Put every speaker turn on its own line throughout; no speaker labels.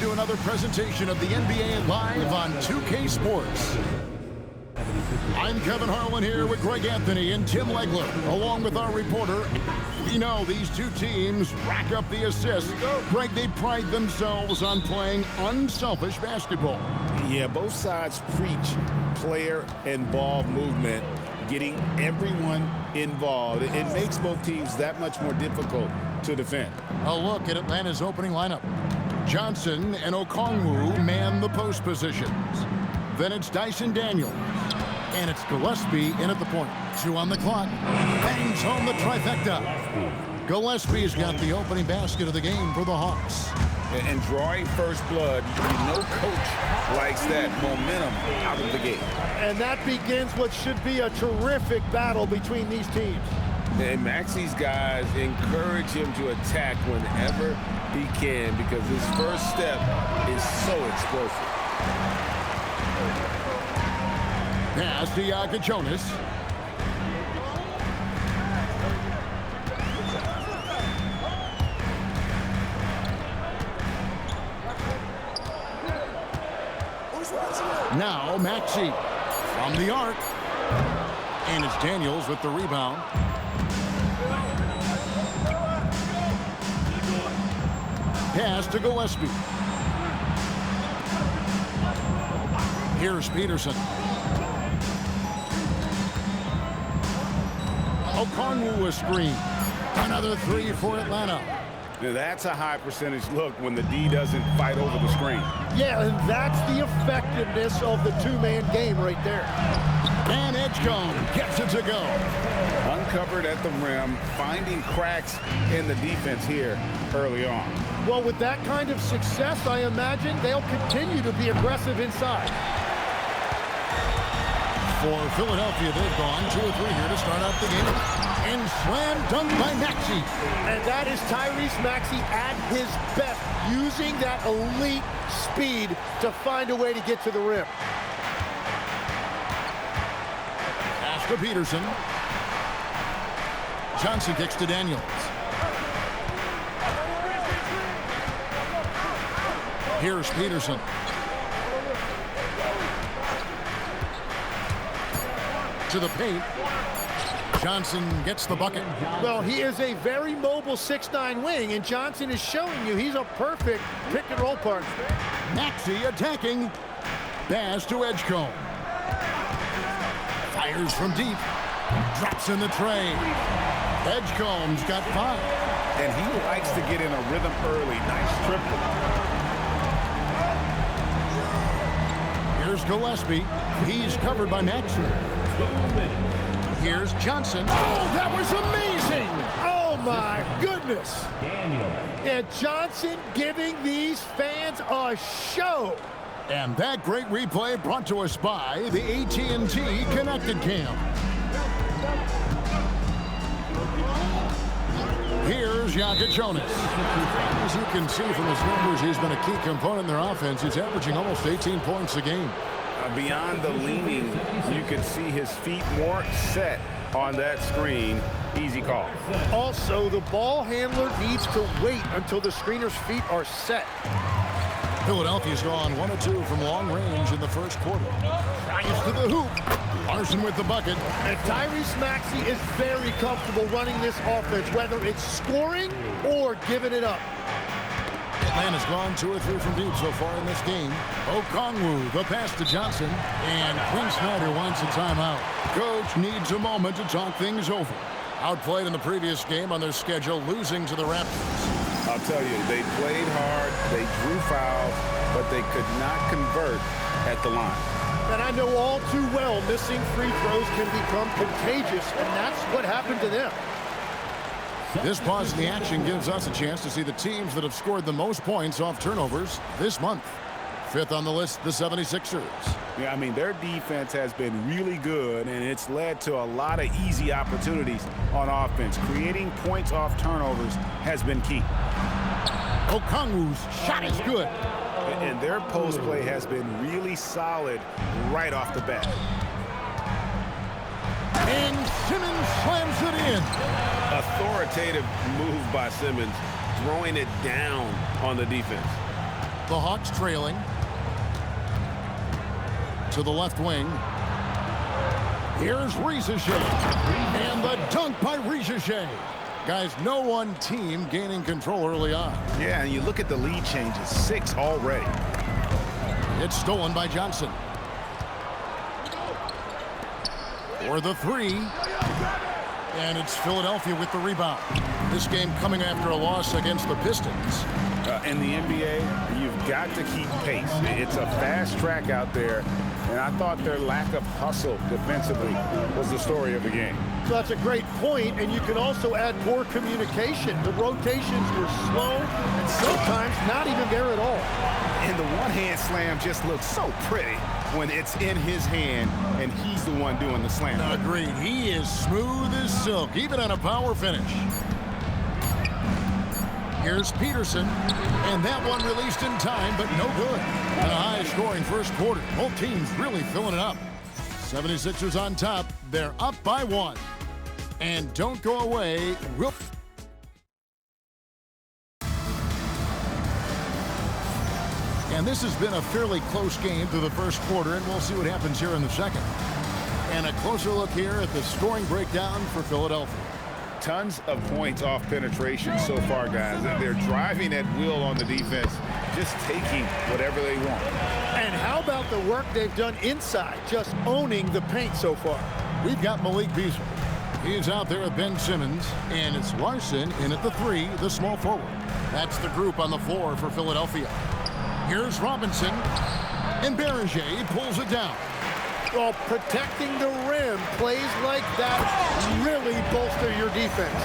to another presentation of the NBA Live on 2K Sports. I'm Kevin Harlan here with Greg Anthony and Tim Legler, along with our reporter. We know these two teams rack up the assists. Greg, they pride themselves on playing unselfish basketball.
Yeah, both sides preach player and ball movement, getting everyone involved. It makes both teams that much more difficult to defend.
A look at Atlanta's opening lineup. Johnson and Okongwu man the post positions. Then it's Dyson Daniels. And it's Gillespie in at the point. 2 on the clock. Bangs home the trifecta. Gillespie's got the opening basket of the game for the Hawks.
And drawing first blood, you know coach likes that momentum out of the gate.
And that begins what should be a terrific battle between these teams.
And Maxey's guys encourage him to attack whenever he can because his first step is so explosive.
Pass to Jonas. Now Maxey from the arc. And it's Daniels with the rebound. Pass to Gillespie. Here's Peterson. Okongwu a screen. Another 3 for Atlanta.
Now that's a high percentage look when the D doesn't fight over the screen.
Yeah, and that's the effectiveness of the two-man game right there.
And Edgecombe gets it to go.
Uncovered at the rim, finding cracks in the defense here early on.
Well, with that kind of success, I imagine they'll continue to be aggressive inside.
For Philadelphia, they've gone 2 or 3 here to start out the game. And slam dunk by Maxey.
And that is Tyrese Maxey at his best, using that elite speed to find a way to get to the rim.
Pass to Peterson. Johnson kicks to Daniels. Here's Peterson. To the paint. Johnson gets the bucket.
Well, he is a very mobile 6'9" wing, and Johnson is showing you he's a perfect pick-and-roll partner.
Maxey attacking. Pass to Edgecombe. Fires from deep. Drops in the tray. Edgecombe's got 5.
And he likes to get in a rhythm early. Nice triple.
Here's Gillespie. He's covered by Maxey. Here's Johnson. Oh, that was amazing!
Oh, my goodness. And Johnson giving these fans a show.
And that great replay brought to us by the AT&T Connected Cam. Here's Jonas. As you can see from his numbers, he's been a key component in their offense. He's averaging almost 18 points a game.
Beyond the leaning, you can see his feet more set on that screen. Easy call.
Also, the ball handler needs to wait until the screener's feet are set.
Philadelphia's gone 1 of 2 from long range in the first quarter. Drives to the hoop. Larson with the bucket.
And Tyrese Maxey is very comfortable running this offense, whether it's scoring or giving it up.
Atlanta's gone 2 or 3 from deep so far in this game. Okongwu, the pass to Johnson. And Quinn Snyder wants a timeout. Coach needs a moment to talk things over. Outplayed in the previous game on their schedule, losing to the Raptors.
I'll tell you, they played hard, they drew fouls, but they could not convert at the line.
And I know all too well missing free throws can become contagious, and that's what happened to them.
This pause in the action gives us a chance to see the teams that have scored the most points off turnovers this month. 5th on the list, the 76ers.
Yeah, I mean, their defense has been really good, and it's led to a lot of easy opportunities on offense. Creating points off turnovers has been key.
Okongwu's shot is good.
And their post play has been really solid right off the bat.
And Simmons slams it in.
Authoritative move by Simmons, throwing it down on the defense.
The Hawks trailing. To the left wing. Here's Risacher. And the dunk by Risacher. Guys, no one team gaining control early on.
Yeah, and you look at the lead changes, 6 already.
It's stolen by Johnson. For the 3. And it's Philadelphia with the rebound. This game coming after a loss against the Pistons.
In the NBA, you've got to keep pace. It's a fast track out there, and I thought their lack of hustle defensively was the story of the game.
So that's a great point, and you can also add poor communication. The rotations were slow and sometimes not even there at all.
And the one-hand slam just looks so pretty when it's in his hand and he's the one doing the slam.
Agreed. He is smooth as silk, even on a power finish. Here's Peterson, and that one released in time, but no good. And a high-scoring first quarter. Both teams really filling it up. 76ers on top. They're up by 1. And don't go away. And this has been a fairly close game through the first quarter, and we'll see what happens here in the second. And a closer look here at the scoring breakdown for Philadelphia.
Tons of points off penetration so far, guys. They're driving at will on the defense, just taking whatever they want.
And how about the work they've done inside, just owning the paint so far?
We've got Malik Beasley. He's out there with Ben Simmons, and it's Larson in at the 3, the small forward. That's the group on the floor for Philadelphia. Here's Robinson, and Berger pulls it down.
Well, protecting the rim, plays like that really bolster your defense.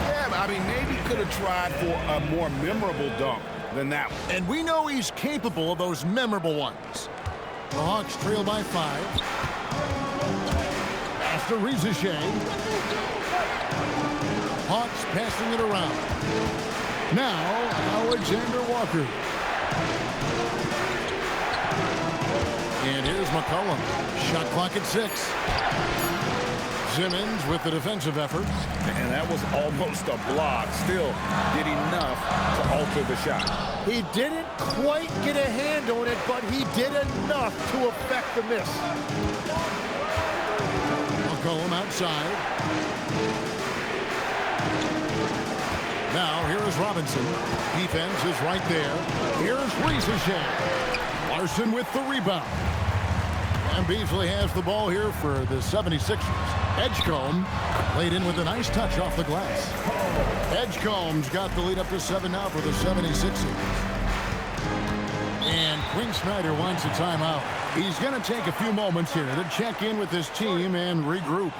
Yeah, but I mean, maybe could have tried for a more memorable dunk than that one.
And we know he's capable of those memorable ones. The Hawks trail by 5. After Risacher. Hawks passing it around. Now, Alexander Walker. And here's McCollum. Shot clock at 6. Simmons with the defensive effort.
And that was almost a block. Still did enough to alter the shot.
He didn't quite get a hand on it, but he did enough to affect the miss.
McCollum outside. Now, here is Robinson. Defense is right there. Here's Risacher. Larson with the rebound. And Beasley has the ball here for the 76ers. Edgecombe laid in with a nice touch off the glass. Edgecombe's got the lead up to 7 now for the 76ers. And Quinn Snyder wants a timeout. He's going to take a few moments here to check in with his team and regroup.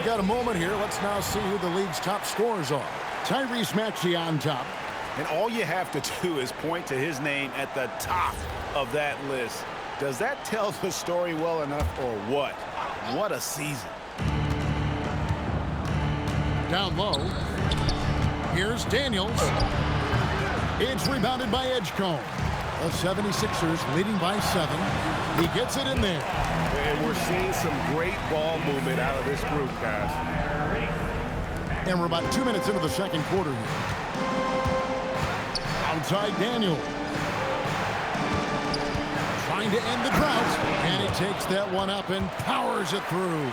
Got a moment here. Let's now see who the league's top scorers are. Tyrese Maxey on top.
And all you have to do is point to his name at the top of that list. Does that tell the story well enough or what? What a season.
Down low. Here's Daniels. It's rebounded by Edgecombe. The 76ers leading by 7. He gets it in there.
And we're seeing some great ball movement out of this group, guys.
And we're about 2 minutes into the second quarter here. Outside Daniel. Trying to end the drought. And he takes that one up and powers it through.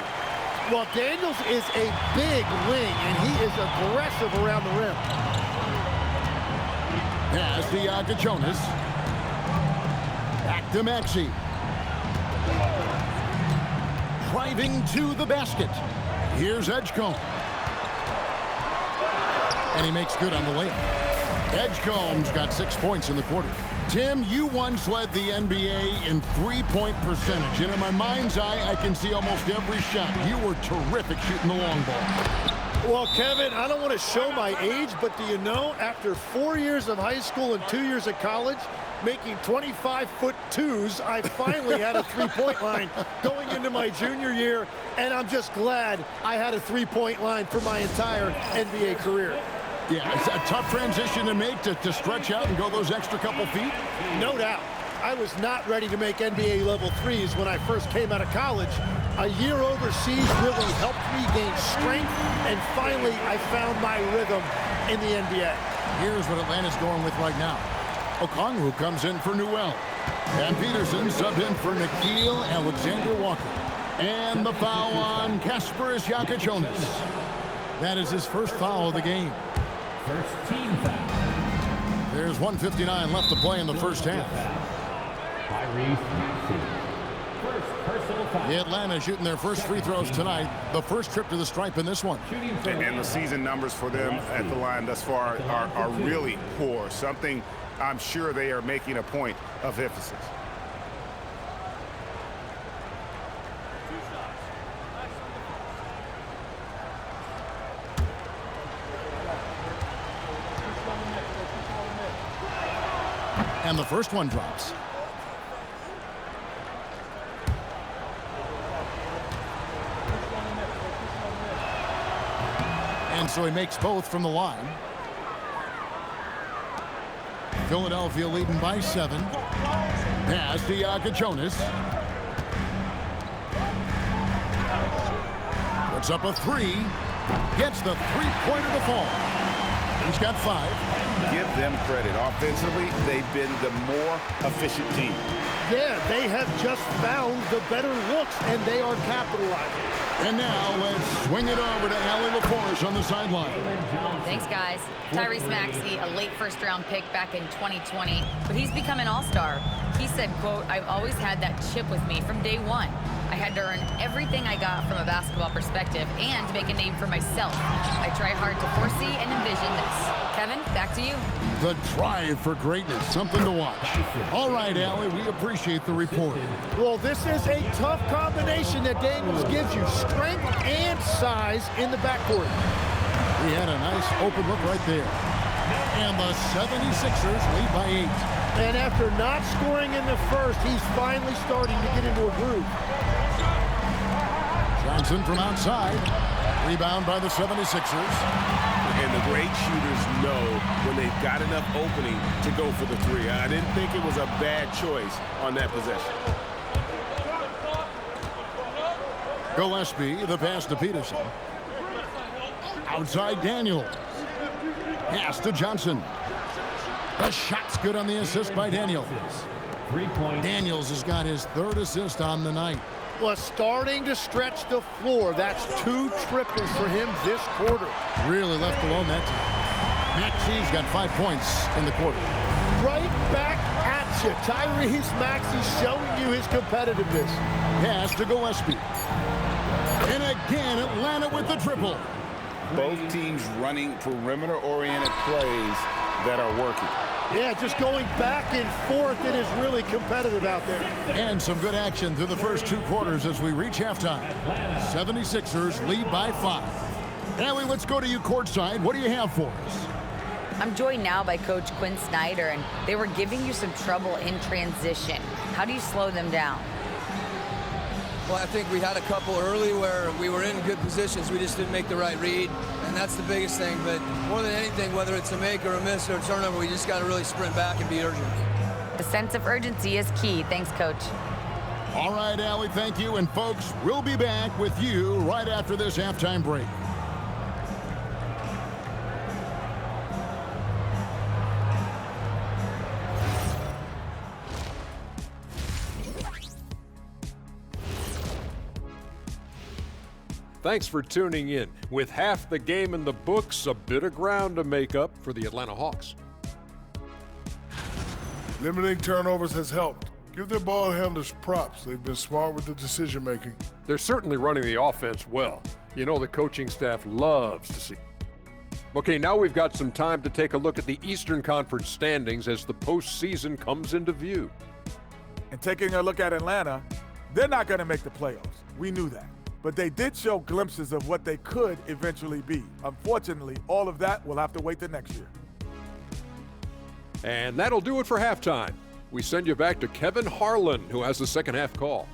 Well, Daniels is a big wing, and he is aggressive around the rim.
Pass to Jonas. Back to Maxey. Driving to the basket. Here's Edgecombe. And he makes good on the layup. Edgecombe's got 6 points in the quarter. Tim, you once led the NBA in three-point percentage. And in my mind's eye, I can see almost every shot. You were terrific shooting the long ball.
Well, Kevin, I don't want to show my age, but do you know, after 4 years of high school and 2 years of college, making 25-foot-2s, I finally had a three-point line going into my junior year, and I'm just glad I had a three-point line for my entire NBA career.
Yeah, it's a tough transition to make to stretch out and go those extra couple feet.
No doubt. I was not ready to make NBA level threes when I first came out of college. A year overseas really helped me gain strength, and finally I found my rhythm in the NBA.
Here's what Atlanta's going with right now. Okongwu comes in for Newell. And Peterson subbed in for Nickeil Alexander-Walker. And the foul on Kasparas Jakubonis. That is his first foul of the game.
First team foul.
There's 1:59 left to play in the first half.
Tyrese Maxey. First personal foul.
The Atlanta shooting their first free throws tonight. The first trip to the stripe in this one.
And the season numbers for them at the line thus far are really poor. Something I'm sure they are making a point of emphasis.
And the first one drops. And so he makes both from the line. Philadelphia leading by 7. Pass to Jakubonis. Puts up a 3. Gets the three-pointer to fall. He's got 5.
Give them credit. Offensively, they've been the more efficient team.
Yeah, they have just found the better looks, and they are capitalizing.
And now let's swing it over to Allie LaForce on the sideline.
Thanks, guys. Tyrese Maxey, a late first-round pick back in 2020, but he's become an all-star. He said, quote, "I've always had that chip with me from day one. I had to earn everything I got from a basketball perspective and make a name for myself. I try hard to foresee and envision this." Kevin, back to you.
The drive for greatness, something to watch. All right, Allie, we appreciate the report.
Well, this is a tough combination that Daniels gives you, strength and size in the backcourt.
He had a nice open look right there. And the 76ers lead by 8.
And after not scoring in the first, he's finally starting to get into a groove.
Johnson from outside. Rebound by the 76ers.
And the great shooters know when they've got enough opening to go for the 3. I didn't think it was a bad choice on that possession.
Gillespie, the pass to Peterson. Outside Daniels. Pass to Johnson. The shot's good on the assist by Daniels.
3 points.
Daniels has got his 3rd assist on the night.
Was starting to stretch the floor. That's 2 triples for him this quarter.
Really left alone that time. Maxey's got 5 points in the quarter.
Right back at you. Tyrese Maxey showing you his competitiveness.
Pass to Gillespie. And again, Atlanta with the triple.
Both teams running perimeter-oriented plays that are working.
Yeah, just going back and forth. It is really competitive out there.
And some good action through the first 2 quarters as we reach halftime. 76ers lead by 5. Allie, let's go to you courtside. What do you have for us?
I'm joined now by Coach Quinn Snyder, and they were giving you some trouble in transition. How do you slow them down?
Well, I think we had a couple early where we were in good positions. We just didn't make the right read, and that's the biggest thing. But more than anything, whether it's a make or a miss or a turnover, we just got to really sprint back and be urgent.
The sense of urgency is key. Thanks, Coach.
All right, Allie, thank you. And, folks, we'll be back with you right after this halftime break.
Thanks for tuning in. With half the game in the books, a bit of ground to make up for the Atlanta Hawks.
Limiting turnovers has helped. Give their ball handlers props. They've been smart with the decision making.
They're certainly running the offense well. You know the coaching staff loves to see. Okay, now we've got some time to take a look at the Eastern Conference standings as the postseason comes into view.
And taking a look at Atlanta, they're not going to make the playoffs. We knew that. But they did show glimpses of what they could eventually be. Unfortunately, all of that will have to wait till next year.
And that'll do it for halftime. We send you back to Kevin Harlan, who has the second half call.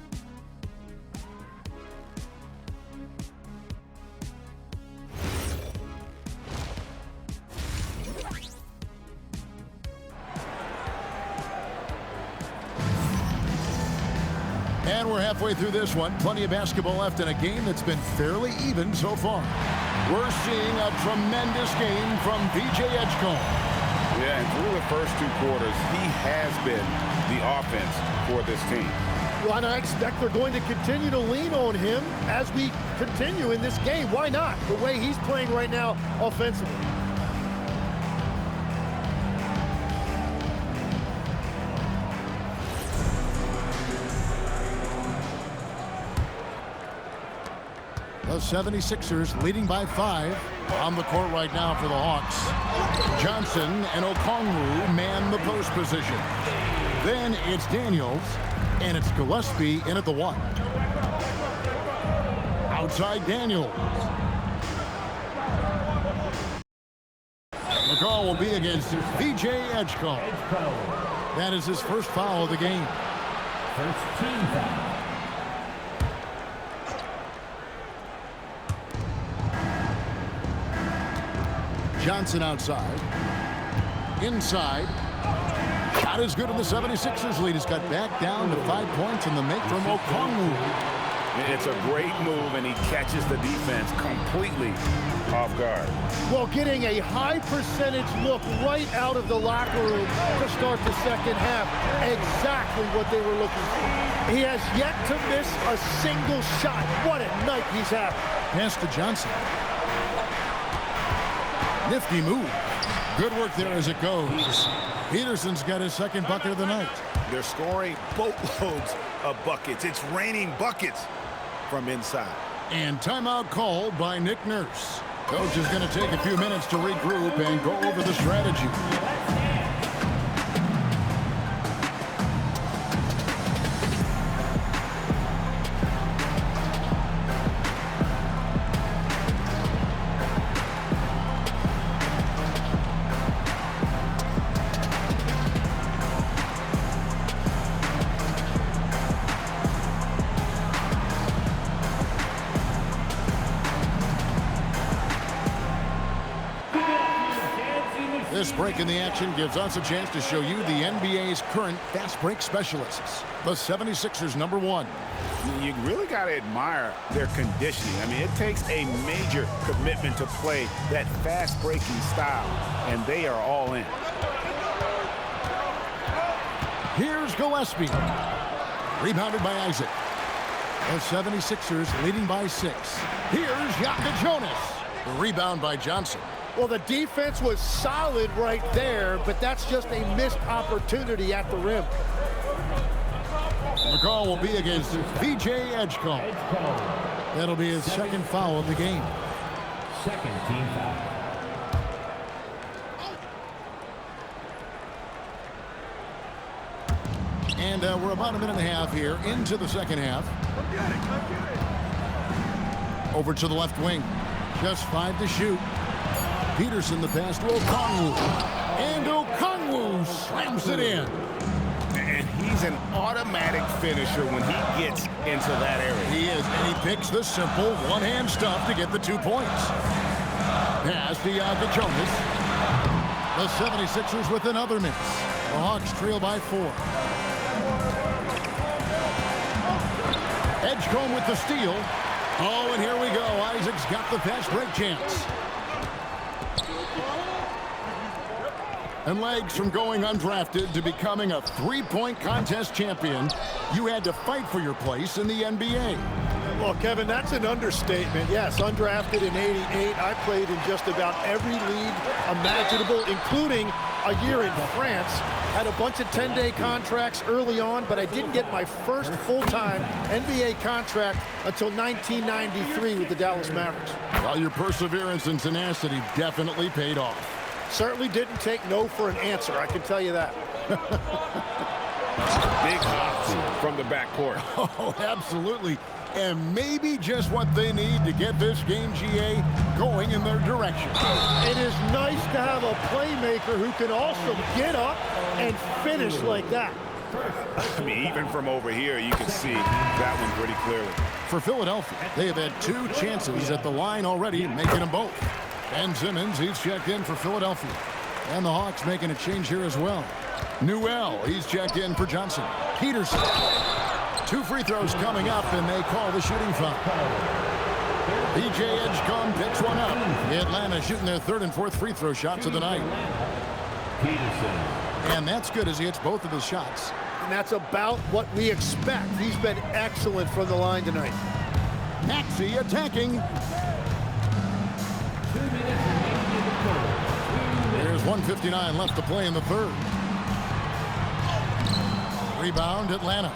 And we're halfway through this one. Plenty of basketball left in a game that's been fairly even so far. We're seeing a tremendous game from VJ Edgecombe.
Yeah, and through the first 2 quarters, he has been the offense for this team.
Well, and I expect they're going to continue to lean on him as we continue in this game. Why not? The way he's playing right now offensively.
The 76ers leading by 5 on the court right now for the Hawks. Johnson and Okongwu man the post position. Then it's Daniels, and it's Gillespie in at the 1. Outside Daniels. McCall will be against VJ Edgecombe. That is his first foul of the game.
First team foul.
Johnson outside. Inside. Not as good in the 76ers lead. He's got back down to 5 points in the make from Okongwu.
It's a great move, and he catches the defense completely off guard.
Well, getting a high percentage look right out of the locker room to start the second half. Exactly what they were looking for. He has yet to miss a single shot. What a night he's having.
Pass to Johnson. Nifty move. Good work there as it goes. Peterson's got his second bucket of the night.
They're scoring boatloads of buckets. It's raining buckets from inside.
And timeout called by Nick Nurse. Coach is going to take a few minutes to regroup and go over the strategy. This break in the action gives us a chance to show you the NBA's current fast break specialists. The 76ers number 1.
You really got to admire their conditioning. I mean, it takes a major commitment to play that fast breaking style, and they are all in.
Here's Gillespie. Rebounded by Isaac. The 76ers leading by 6. Here's Yaka Jonas. The rebound by Johnson.
Well, the defense was solid right there, but that's just a missed opportunity at the rim.
McCall will be against VJ Edgecombe. That'll be his second foul of the game.
Second team foul.
And we're about a minute and a half here into the second half. Over to the left wing. Just 5 to shoot. Peterson the pass to Okongwu. And Okongwu slams it in.
And he's an automatic finisher when he gets into that area.
He is, and he picks the simple one-hand stuff to get the 2 points. Pass to Yaka Jonas. The 76ers with another miss. The Hawks trail by 4. Edgecombe with the steal. Oh, and here we go. Isaac's got the fast break chance. And legs from going undrafted to becoming a 3-point contest champion, you had to fight for your place in the NBA.
Well, Kevin, that's an understatement. Yes, undrafted in '88. I played in just about every league imaginable, including a year in France. Had a bunch of 10-day contracts early on, but I didn't get my first full-time NBA contract until 1993 with the Dallas Mavericks.
Well, your perseverance and tenacity definitely paid off.
Certainly didn't take no for an answer, I can tell you that.
Big hops from the backcourt.
Oh, absolutely. And maybe just what they need to get this game, GA, going in their direction.
It is nice to have a playmaker who can also get up and finish like that.
I mean, even from over here, you can see that one pretty clearly.
For Philadelphia, they have had 2 chances at the line already, making them both. Ben Simmons, he's checked in for Philadelphia. And the Hawks making a change here as well. Newell, he's checked in for Johnson. Peterson. 2 free throws coming up, and they call the shooting foul. B.J. Edgecombe picks one up. Atlanta shooting their 3rd and 4th free throw shots of the night. And that's good as he hits both of his shots.
And that's about what we expect. He's been excellent from the line tonight.
Maxey attacking. There's 1:59 left to play in the 3rd. Rebound, Atlanta.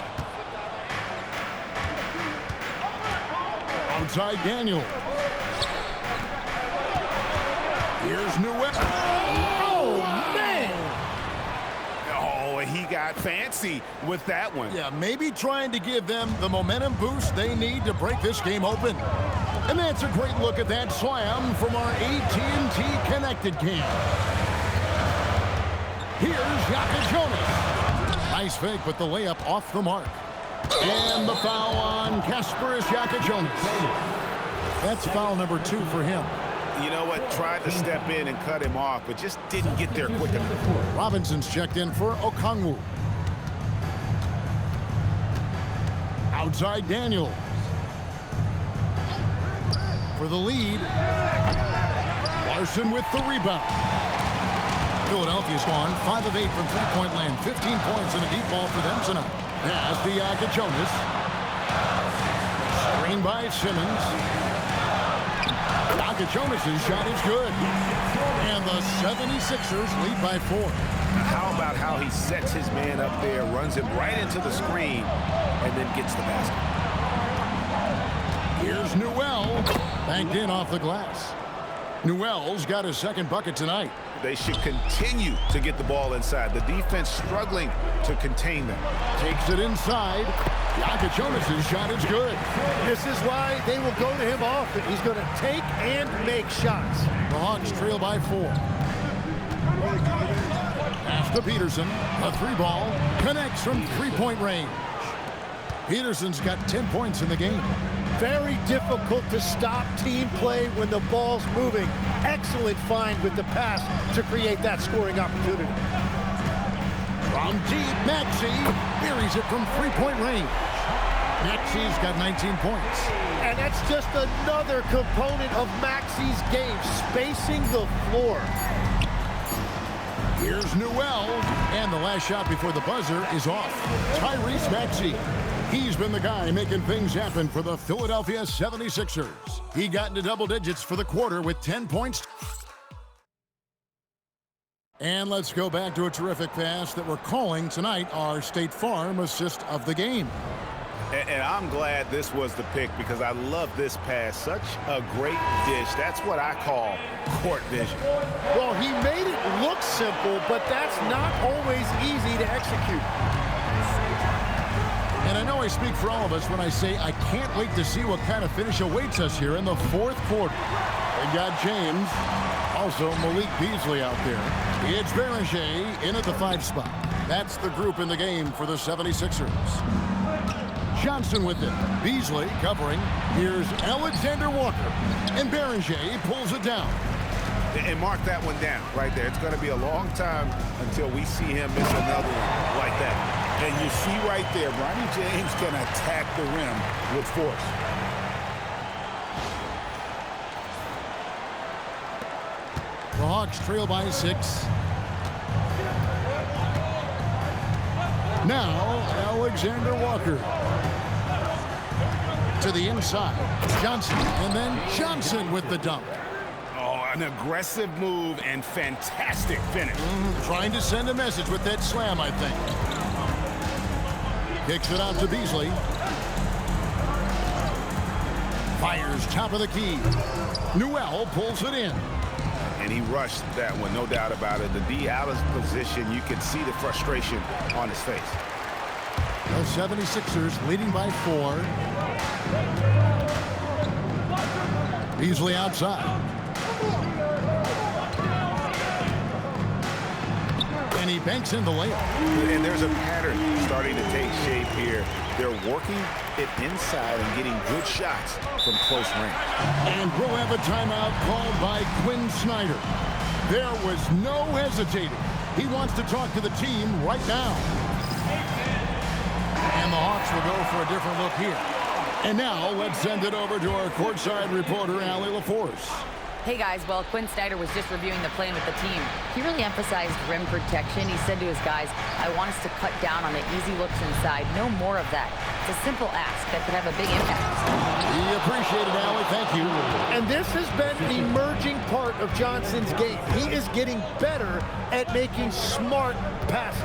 Outside Daniel. Here's Newell.
Oh, man! Oh, he got fancy with that one.
Yeah, maybe trying to give them the momentum boost they need to break this game open. And that's a great look at that slam from our AT&T Connected cam. Here's Yaka Jonas. Nice fake, but the layup off the mark. And the foul on Kasparis Yaka Jonas. That's foul number 2 for him.
You know what? Tried to step in and cut him off, but just didn't get there quick enough.
Robinson's checked in for Okongwu. Outside Daniel. For the lead. Larson with the rebound. Philadelphia's gone 5 of 8 from three-point land. 15 points and a deep ball for them tonight. Pass to Yaka Jonas. Screen by Simmons. Yaka Jonas' shot is good. And the 76ers lead by 4.
How about how he sets his man up there, runs him right into the screen, and then gets the basket.
Here's Newell. Banked in off the glass. Newell's got his 2nd bucket tonight.
They should continue to get the ball inside. The defense struggling to contain them.
Takes it inside. Yaka Jonas' shot is good.
This is why they will go to him often. He's going to take and make shots.
The Hawks trail by 4. Pass to Peterson. A 3-ball. Connects from 3-point range. Peterson's got 10 points in the game.
Very difficult to stop team play when the ball's moving. Excellent find with the pass to create that scoring opportunity.
From deep, Maxey buries it from 3-point range. Maxey's got 19 points.
And that's just another component of Maxey's game, spacing the floor.
Here's Newell, and the last shot before the buzzer is off. Tyrese Maxey. He's been the guy making things happen for the Philadelphia 76ers. He got into double digits for the quarter with 10 points. And let's go back to a terrific pass that we're calling tonight our State Farm assist of the game.
And I'm glad this was the pick because I love this pass. Such a great dish. That's what I call court vision.
Well, he made it look simple, but that's not always easy to execute.
And I know I speak for all of us when I say I can't wait to see what kind of finish awaits us here in the 4th quarter. We got James, also Malik Beasley out there. It's Beringer in at the 5 spot. That's the group in the game for the 76ers. Johnson with it. Beasley covering. Here's Alexander Walker. And Beringer pulls it down.
And mark that one down right there. It's going to be a long time until we see him miss another one like that. And you see right there, Bronny James can attack the rim with force.
The Hawks trail by 6. Now, Alexander Walker. To the inside. Johnson, and then Johnson with the dunk.
An aggressive move and fantastic finish.
Trying to send a message with that slam, I think. Kicks it out to Beasley. Fires top of the key. Newell pulls it in.
And he rushed that one, no doubt about it. The D out of position, you could see the frustration on his face.
The 76ers leading by 4. Beasley outside. And he banks in the layup.
And there's a pattern starting to take shape here. They're working it inside and getting good shots from close range.
And we'll have a timeout called by Quinn Snyder. There was no hesitating. He wants to talk to the team right now. And And the Hawks will go for a different look here. And now let's send it over to our courtside reporter, Allie LaForce.
Hey guys, well, Quinn Snyder was just reviewing the plan with the team. He really emphasized rim protection. He said to his guys, I want us to cut down on the easy looks inside. No more of that. It's a simple ask that could have a big impact.
We appreciate it, Allie. Thank you.
And this has been an emerging part of Johnson's game. He is getting better at making smart passes.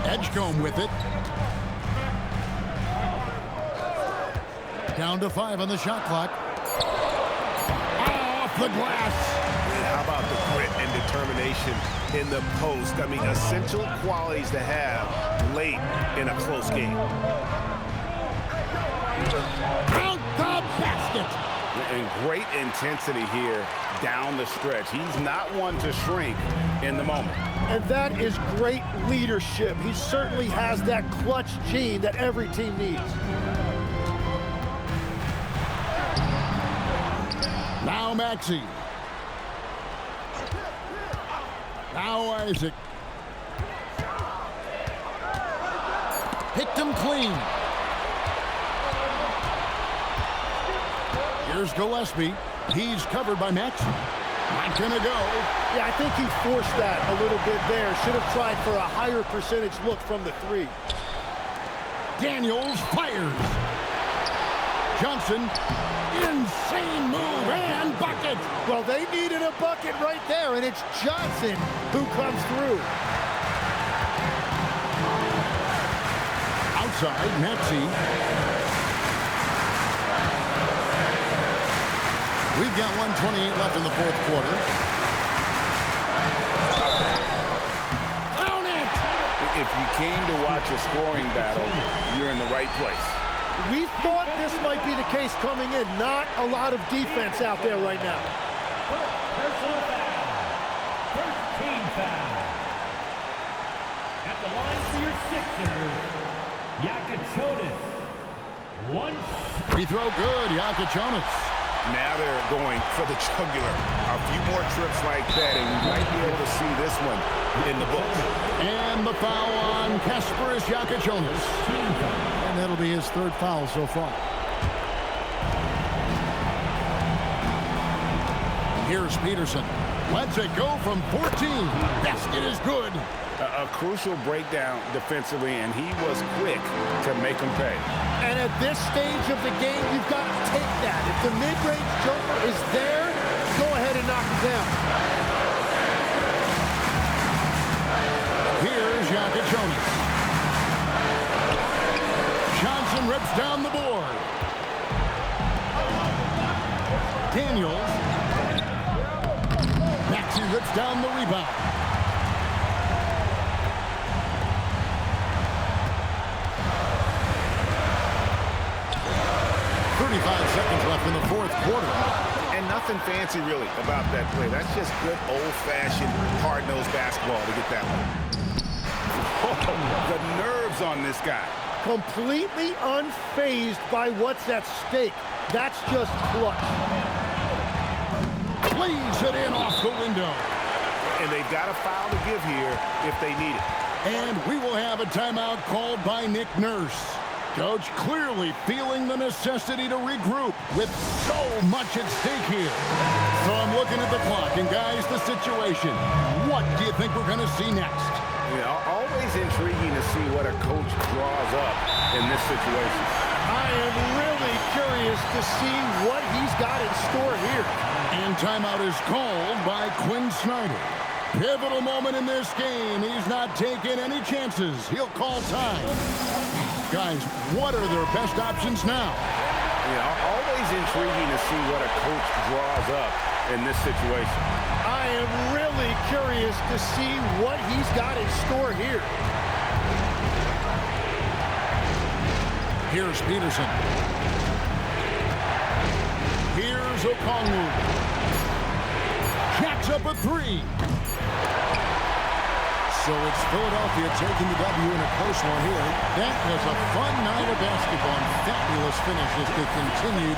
Edgecombe with it. Down to 5 on the shot clock. Off the glass.
And how about the grit and determination in the post? I mean, essential qualities to have late in a close game.
Out the basket.
And great intensity here down the stretch. He's not one to shrink in the moment.
And that is great leadership. He certainly has that clutch gene that every team needs.
Now Maxey. Now Isaac. Picked him clean. Here's Gillespie. He's covered by Maxey. Not gonna go.
Yeah, I think he forced that a little bit there. Should have tried for a higher percentage look from the 3.
Daniels fires. Johnson. Insane move and bucket.
Well, they needed a bucket right there, and it's Johnson who comes through.
Outside, Maxey. We've got 1:28 left in the fourth quarter. Down it!
If you came to watch a scoring battle, you're in the right place.
We thought this might be the case coming in. Not a lot of defense out there right now.
Personal foul. First team foul. At the line for your Sixers, Yakachonis.
Free throw good, Yakachonis.
Now they're going for the jugular. A few more trips like that, and we might be able to see this one in the books.
And the foul on Kasparis Yakachonis. And that'll be his 3rd foul so far. Here's Peterson. Lets it go from 14. Basket is good.
A crucial breakdown defensively, and he was quick to make them pay.
And at this stage of the game, you've got to take that. If the mid-range jumper is there, go ahead and knock it down.
Here's Yakachonis. Johnson rips down the board. Daniels. Maxey rips down the rebound. Seconds left in the fourth quarter.
And nothing fancy really about that play. That's just good old-fashioned hard-nosed basketball to get that one. Oh, the nerves on this guy.
Completely unfazed by what's at stake. That's just clutch.
Leaves it in off the window.
And they've got a foul to give here if they need it.
And we will have a timeout called by Nick Nurse. Coach clearly feeling the necessity to regroup with so much at stake here. So I'm looking at the clock, and guys, the situation. What do you think we're going to see next?
You know, always intriguing to see what a coach draws up in this situation.
I am really curious to see what he's got in store here.
And timeout is called by Quinn Snyder. Pivotal moment in this game. He's not taking any chances. He'll call time. Guys, what are their best options now?
You know, always intriguing to see what a coach draws up in this situation.
I am really curious to see what he's got in store here.
Here's Peterson. Here's Okongwu. Jacks up a 3. So it's Philadelphia taking the W in a close one here. That was a fun night of basketball and fabulous finishes that continued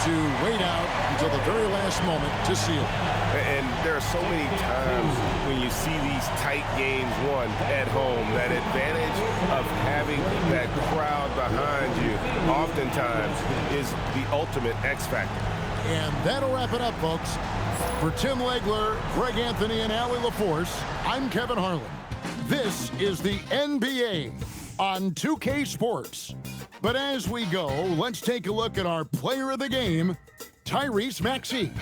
to wait out until the very last moment to seal.
And there are so many times when you see these tight games won at home, that advantage of having that crowd behind you oftentimes is the ultimate X factor.
And that'll wrap it up, folks. For Tim Legler, Greg Anthony, and Allie LaForce, I'm Kevin Harlan. This is the NBA on 2K Sports. But as we go, let's take a look at our player of the game, Tyrese Maxey.